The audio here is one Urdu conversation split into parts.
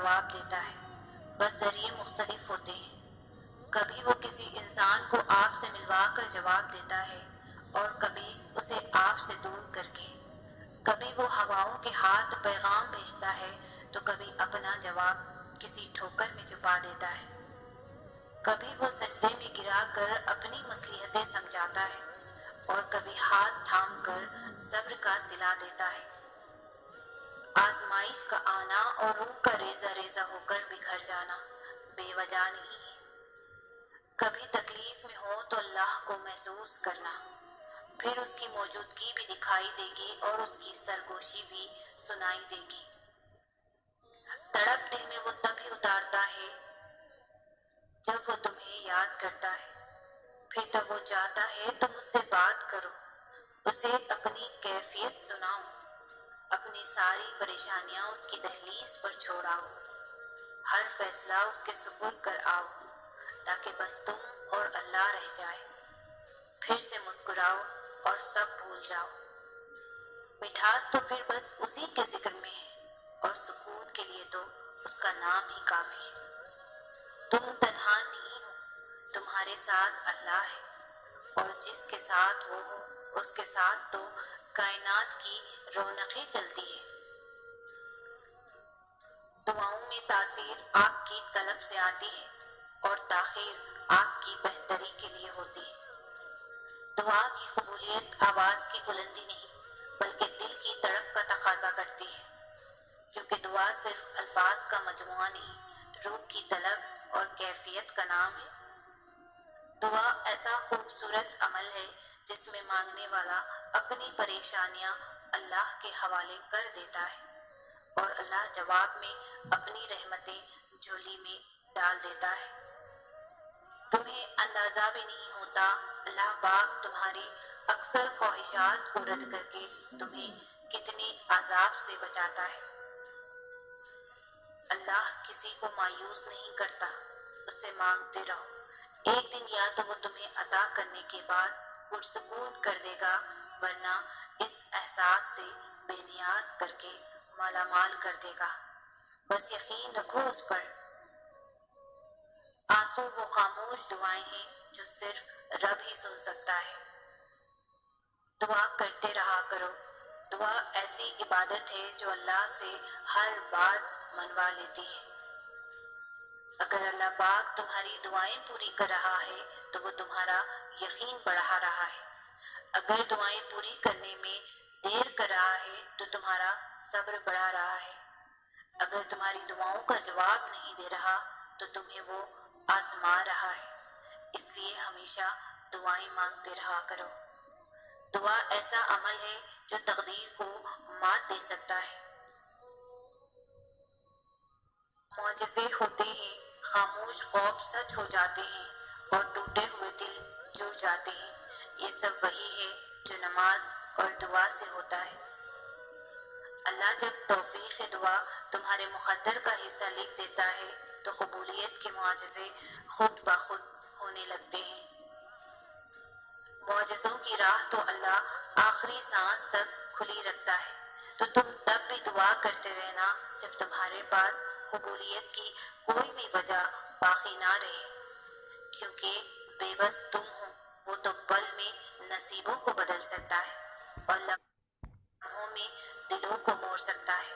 جواب دیتا ہے، بس ذریعے مختلف ہوتے ہیں۔ کبھی وہ کسی انسان کو آپ سے ملوا کر جواب دیتا ہے اور کبھی اسے آپ سے دور کر کے۔ کبھی وہ ہواؤں کے ہاتھ پیغام بھیجتا ہے تو کبھی اپنا جواب کسی ٹھوکر میں چھپا دیتا ہے۔ کبھی وہ سجدے میں گرا کر اپنی مصلحتیں سمجھاتا ہے اور کبھی ہاتھ تھام کر صبر کا صلہ دیتا ہے۔ آزمائش کا آنا اور روح کا ریزہ ریزہ ہو کر بکھر جانا بے وجہ نہیں ہے۔ کبھی تکلیف میں ہو تو اللہ کو محسوس کرنا، پھر اس کی موجودگی بھی دکھائی دے گی اور اس کی سرگوشی بھی سنائی دے گی۔ تڑپ دل میں وہ تبھی اتارتا ہے جب وہ تمہیں یاد کرتا ہے، پھر تب وہ چاہتا ہے تم اس سے بات کرو، اسے اپنی کیفیت سناؤ، اپنی ساری پریشانیاں اس کی دہلیز پر چھوڑاؤ، ہر فیصلہ اس کے سپرد کر آؤ تاکہ بس تم اور اللہ رہ جائے۔ پھر سے مسکراؤ اور سب بھول جاؤ۔ مٹھاس تو پھر بس اسی کے ذکر میں ہے اور سکون کے لیے تو اس کا نام ہی کافی ہے۔ تم تنہا نہیں ہو، تمہارے ساتھ اللہ ہے، اور جس کے ساتھ وہ ہو اس کے ساتھ تو کائنات کی رونقیں چلتی ہے۔ دعاؤں میں تاثیر آپ کی طلب سے آتی ہے اور تاخیر آپ کی بہتری کے لیے ہوتی ہے۔ دعا کی قبولیت آواز کی بلندی نہیں بلکہ دل کی تڑپ کا تقاضا کرتی ہے، کیونکہ دعا صرف الفاظ کا مجموعہ نہیں، روح کی طلب اور کیفیت کا نام ہے۔ دعا ایسا خوبصورت عمل ہے جس میں مانگنے والا اپنی پریشانیاں اللہ کے حوالے کر دیتا ہے اور اللہ جواب میں اپنی رحمتیں جھولی میں ڈال دیتا ہے۔ تمہیں اندازہ بھی نہیں ہوتا اللہ پاک تمہاری اکثر خواہشات کو رد کر کے تمہیں کتنے عذاب سے بچاتا ہے۔ اللہ کسی کو مایوس نہیں کرتا، اس سے مانگتے رہو، ایک دن یا تو وہ تمہیں عطا کرنے کے بعد پرسکون کر دے گا، ورنہ اس احساس سے بے نیاز کر کے مالا مال کر دے گا۔ بس یقین رکھو اس پر۔ آنسو وہ خاموش دعائیں ہیں جو صرف رب ہی سن سکتا ہے۔ دعا کرتے رہا کرو، دعا ایسی عبادت ہے جو اللہ سے ہر بات منوا لیتی ہے۔ اگر اللہ پاک تمہاری دعائیں پوری کر رہا ہے تو وہ تمہارا یقین بڑھا رہا ہے۔ اگر دعائیں پوری کرنے میں دیر کر رہا ہے تو تمہارا صبر بڑھا رہا ہے۔ اگر تمہاری دعاؤں کا جواب نہیں دے رہا تو تمہیں وہ آزما رہا ہے۔ اس لیے ہمیشہ دعائیں مانگتے رہا کرو۔ دعا ایسا عمل ہے جو تقدیر کو مات دے سکتا ہے۔ معجزے ہوتے ہیں، خاموش خواب سچ ہو جاتے ہیں اور ٹوٹے ہوئے دل جڑ جاتے ہیں۔ یہ سب وہی ہے جو نماز اور دعا سے ہوتا ہے۔ اللہ جب توفیق دعا تمہارے مقدر کا حصہ لکھ دیتا ہے تو قبولیت کے معجزے خود بخود ہونے لگتے ہیں۔ معجزوں کی راہ تو اللہ آخری سانس تک کھلی رکھتا ہے، تو تم تب بھی دعا کرتے رہنا جب تمہارے پاس قبولیت کی کوئی بھی وجہ باقی نہ رہے، کیونکہ بے بس تم ہو، وہ تو پل میں نصیبوں کو بدل سکتا ہے اور لمحوں میں دلوں کو موڑ سکتا ہے۔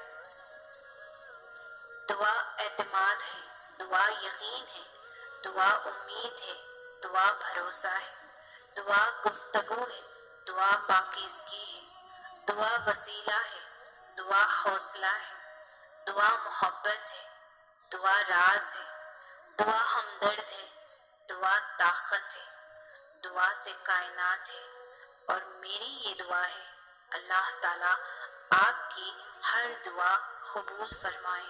دعا اعتماد ہے، دعا یقین ہے، دعا امید ہے، دعا بھروسہ ہے، دعا گفتگو ہے، دعا پاکیزگی ہے، دعا وسیلہ ہے، دعا حوصلہ ہے، دعا محبت ہے، دعا راز ہے، دعا ہمدرد ہے، دعا طاقت ہے، دعا سے کائنات ہے۔ اور میری یہ دعا ہے اللہ تعالیٰ آپ کی ہر دعا قبول فرمائے،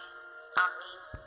آمین۔